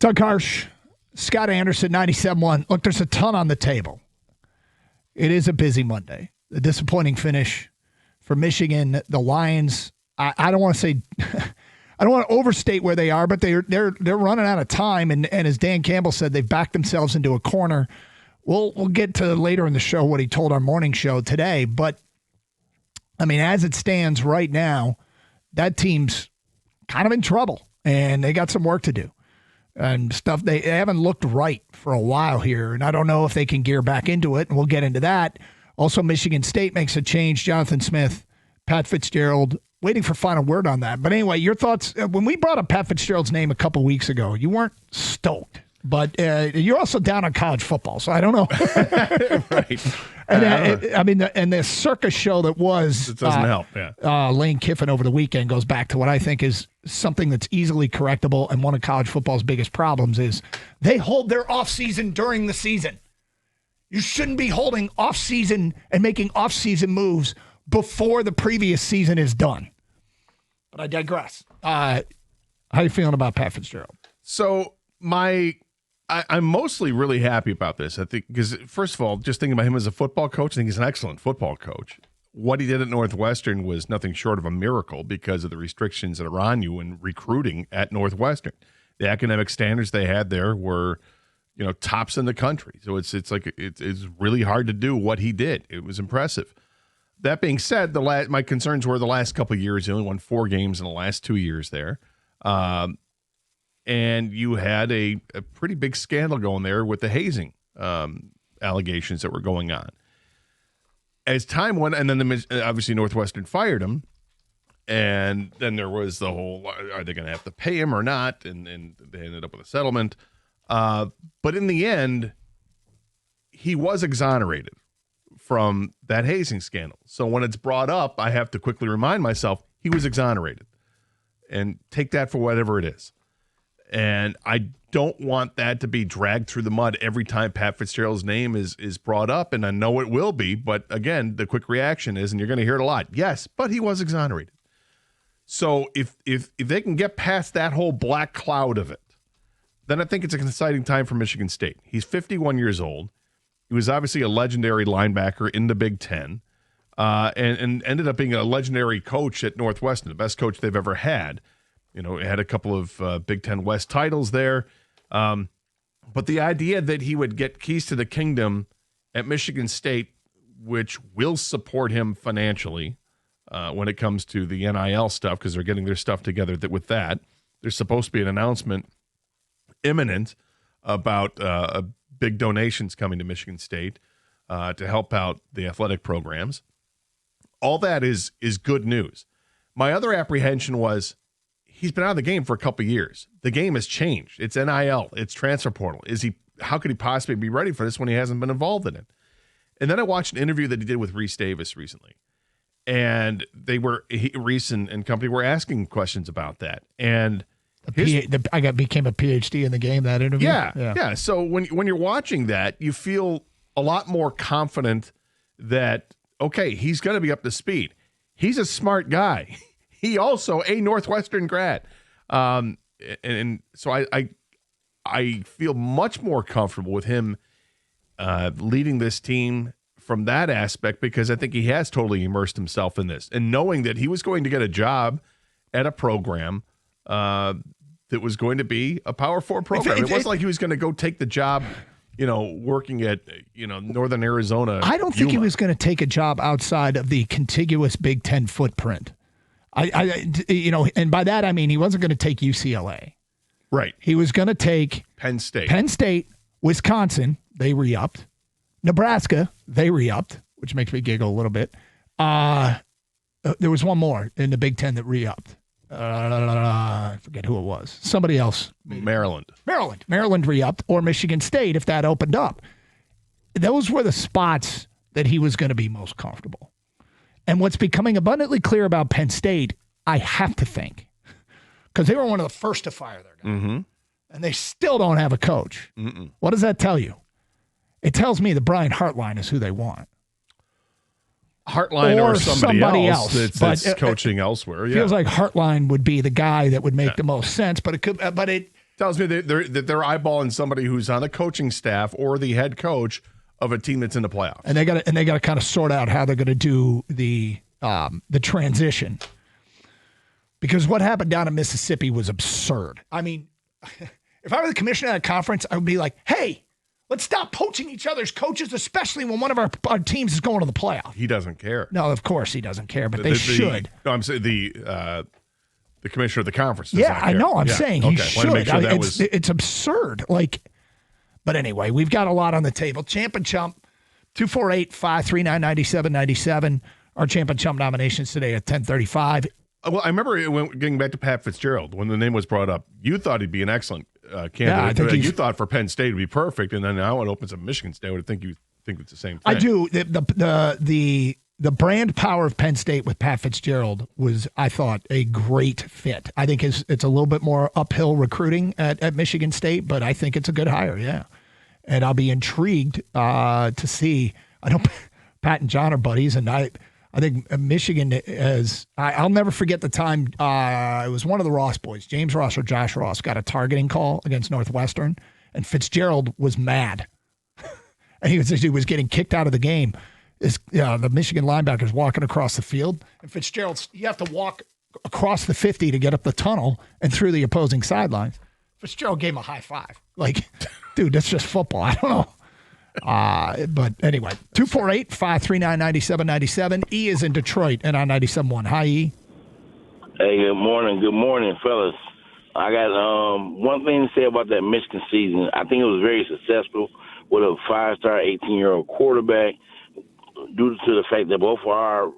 Doug Karsch, Scott Anderson, 97.1. Look, there's a ton on the table. It is a busy Monday. A disappointing finish for Michigan. The Lions, I don't want to say, I don't want to overstate where they are, but they're running out of time. And as Dan Campbell said, they've backed themselves into a corner. We'll get to later in the show what he told our morning show today. But, I mean, as it stands right now, that team's kind of in trouble, and they got some work to do. And stuff, they haven't looked right for a while here, and I don't know if they can gear back into it, and we'll get into that. Also, Michigan State makes a change. Jonathan Smith, Pat Fitzgerald, waiting for final word on that. But anyway, your thoughts. When we brought up Pat Fitzgerald's name a couple weeks ago, you weren't stoked. But you're also down on college football, so I don't know. Right. And and the circus show that was it doesn't help. Yeah. Lane Kiffin over the weekend goes back to what I think is something that's easily correctable, and one of college football's biggest problems is they hold their off-season during the season. You shouldn't be holding off-season and making off-season moves before the previous season is done. But I digress. How are you feeling about Pat Fitzgerald? So I'm mostly really happy about this. I think because, first of all, just thinking about him as a football coach, I think he's an excellent football coach. What he did at Northwestern was nothing short of a miracle because of the restrictions that are on you in recruiting at Northwestern. The academic standards they had there were, tops in the country. So it's really hard to do what he did. It was impressive. That being said, my concerns were the last couple of years. He only won 4 games in the last 2 years there. And you had a pretty big scandal going there with the hazing allegations that were going on. As time went, and then obviously Northwestern fired him, and then there was the whole, are they going to have to pay him or not? And they ended up with a settlement. But in the end, he was exonerated from that hazing scandal. So when it's brought up, I have to quickly remind myself he was exonerated, and take that for whatever it is. And I don't want that to be dragged through the mud every time Pat Fitzgerald's name is brought up, and I know it will be, but again, the quick reaction is, and you're going to hear it a lot, yes, but he was exonerated. So if they can get past that whole black cloud of it, then I think it's an exciting time for Michigan State. He's 51 years old. He was obviously a legendary linebacker in the Big Ten, and ended up being a legendary coach at Northwestern, the best coach they've ever had. Had a couple of Big Ten West titles there. But the idea that he would get keys to the kingdom at Michigan State, which will support him financially when it comes to the NIL stuff, because they're getting their stuff together with that. There's supposed to be an announcement imminent about big donations coming to Michigan State to help out the athletic programs. All that is good news. My other apprehension was, he's been out of the game for a couple of years. The game has changed. It's NIL. It's transfer portal. How could he possibly be ready for this when he hasn't been involved in it? And then I watched an interview that he did with Reese Davis recently. And Reese and company were asking questions about that. And became a PhD in the game, that interview. Yeah. So when you're watching that, you feel a lot more confident that, okay, he's going to be up to speed. He's a smart guy. He also a Northwestern grad. And so I feel much more comfortable with him leading this team from that aspect, because I think he has totally immersed himself in this, and knowing that he was going to get a job at a program that was going to be a Power 4 program. It wasn't like he was going to go take the job, working at, Northern Arizona. I don't think he was going to take a job outside of the contiguous Big Ten footprint. And by that I mean he wasn't going to take UCLA. Right. He was going to take Penn State, Wisconsin, they re-upped. Nebraska, they re-upped, which makes me giggle a little bit. There was one more in the Big Ten that re-upped. I forget who it was. Somebody else. Maryland re-upped, or Michigan State if that opened up. Those were the spots that he was going to be most comfortable. And what's becoming abundantly clear about Penn State, I have to think, because they were one of the first to fire their guy, and they still don't have a coach. What does that tell you? It tells me that Brian Hartline is who they want. Hartline or somebody else that's coaching elsewhere. Yeah. Feels like Hartline would be the guy that would make the most sense, but it could. But Tells me that they're eyeballing somebody who's on the coaching staff or the head coach of a team that's in the playoffs. And they got to kind of sort out how they're going to do the transition. Because what happened down in Mississippi was absurd. I mean, if I were the commissioner of that conference, I would be like, hey, let's stop poaching each other's coaches, especially when one of our teams is going to the playoff. He doesn't care. No, of course he doesn't care, but they should. No, I'm saying the commissioner of the conference does not care. I know. I'm saying he should. Make sure it's absurd. But anyway, we've got a lot on the table. Champ and Chump, 248-539-9797. Our Champ and Chump nominations today at 10:35. Well, I remember getting back to Pat Fitzgerald when the name was brought up. You thought he'd be an excellent candidate. Yeah, I think you thought for Penn State would be perfect, and then now it opens up Michigan State. I would think you think it's the same thing. I do. The brand power of Penn State with Pat Fitzgerald was, I thought, a great fit. I think it's a little bit more uphill recruiting at Michigan State, but I think it's a good hire. Yeah, and I'll be intrigued to see. I know Pat and John are buddies, and I think Michigan has – I'll never forget the time it was one of the Ross boys, James Ross or Josh Ross, got a targeting call against Northwestern, and Fitzgerald was mad. And he was getting kicked out of the game. The Michigan linebacker's walking across the field, and Fitzgerald, you have to walk across the 50 to get up the tunnel and through the opposing sidelines. Fitzgerald gave him a high five. Like, dude, that's just football. I don't know. But anyway, 248-539-9797. E is in Detroit and on 97.1. Hi, E. Hey, good morning, fellas. I got one thing to say about that Michigan season. I think it was very successful with a 5-star 18-year-old quarterback due to the fact that both our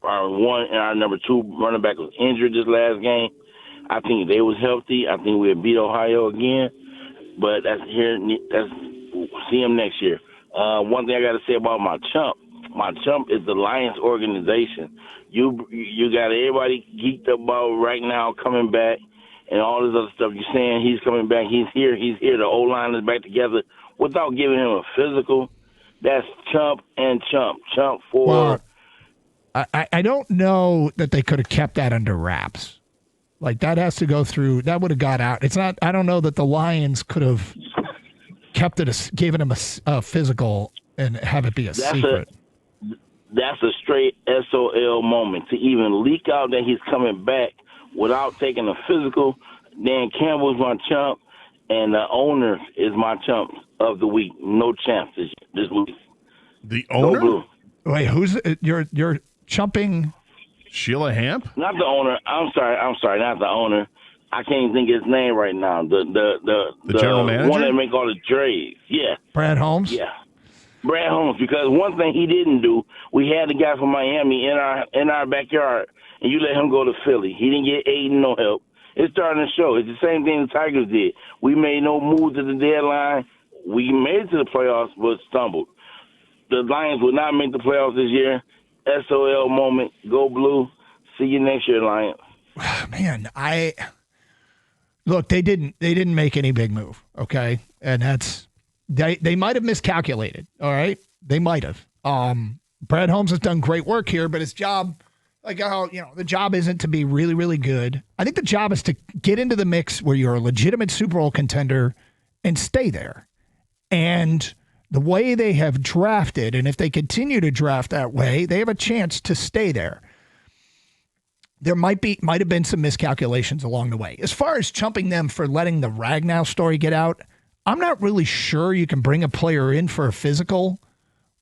one and our number 2 running back was injured this last game. I think they was healthy. I think we'll beat Ohio again, but that's see him next year. One thing I got to say about my chump is the Lions organization. You got everybody geeked up about right now coming back and all this other stuff. You're saying he's coming back. He's here. The O-line is back together without giving him a physical. That's chump and chump. Chump for. Well, I don't know that they could have kept that under wraps. Like, that has to go through. That would have got out. It's not. I don't know that the Lions could have kept it, given him a physical and have it be a secret. That's a straight SOL moment to even leak out that he's coming back without taking a physical. Dan Campbell's my chump, and the owner is my chump of the week. No champs this week. The owner? Go Blue. Wait, who's you're chumping? Sheila Hamp? Not the owner. I'm sorry, not the owner. I can't think of his name right now. The general manager? One that make all the trades. Yeah. Brad Holmes? Yeah. Brad Holmes, because one thing he didn't do, we had the guy from Miami in our backyard, and you let him go to Philly. He didn't get Aiden no help. It's starting to show. It's the same thing the Tigers did. We made no moves at the deadline. We made it to the playoffs, but stumbled. The Lions will not make the playoffs this year. SOL moment. Go Blue. See you next year, Lions. Man, look, they didn't make any big move, okay? And that's they might have miscalculated, all right? They might have. Brad Holmes has done great work here, but his job, the job isn't to be really, really good. I think the job is to get into the mix where you're a legitimate Super Bowl contender and stay there. And the way they have drafted, and if they continue to draft that way, they have a chance to stay there. There might have been some miscalculations along the way. As far as chumping them for letting the Ragnow story get out, I'm not really sure you can bring a player in for a physical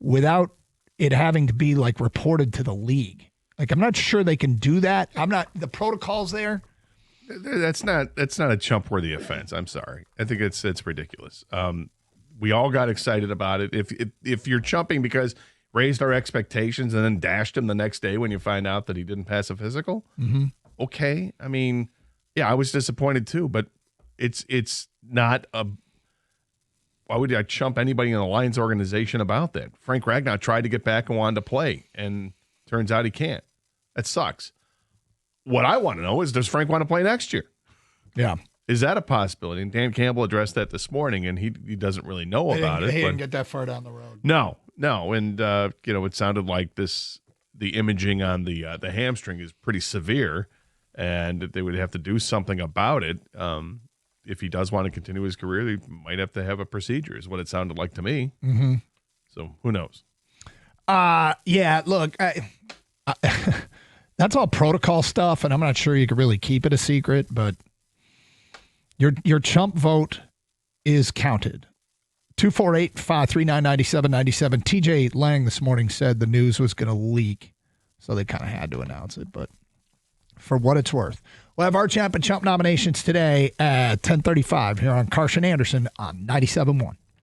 without it having to be reported to the league. I'm not sure they can do that. The protocols there. That's not a chump worthy offense. I'm sorry. I think it's ridiculous. We all got excited about it. If you're chumping because raised our expectations and then dashed him the next day when you find out that he didn't pass a physical. Mm-hmm. Okay. I mean, yeah, I was disappointed too, but it's not a, why would I chump anybody in the Lions organization about that? Frank Ragnow tried to get back and wanted to play, and turns out he can't. That sucks. What I want to know is, does Frank want to play next year? Yeah. Is that a possibility? And Dan Campbell addressed that this morning, and he doesn't really know about it. He didn't get that far down the road. No. And it sounded like the imaging on the hamstring is pretty severe, and they would have to do something about it. if he does want to continue his career, he might have to have a procedure, is what it sounded like to me. Mm-hmm. So who knows? Yeah, look, that's all protocol stuff, and I'm not sure you could really keep it a secret, but your chump vote is counted. 248-539-9797. TJ Lang this morning said the news was going to leak, so they kind of had to announce it, but for what it's worth. We'll have our champ and chump nominations today at 10:35 here on Karsch and Anderson on 97.1.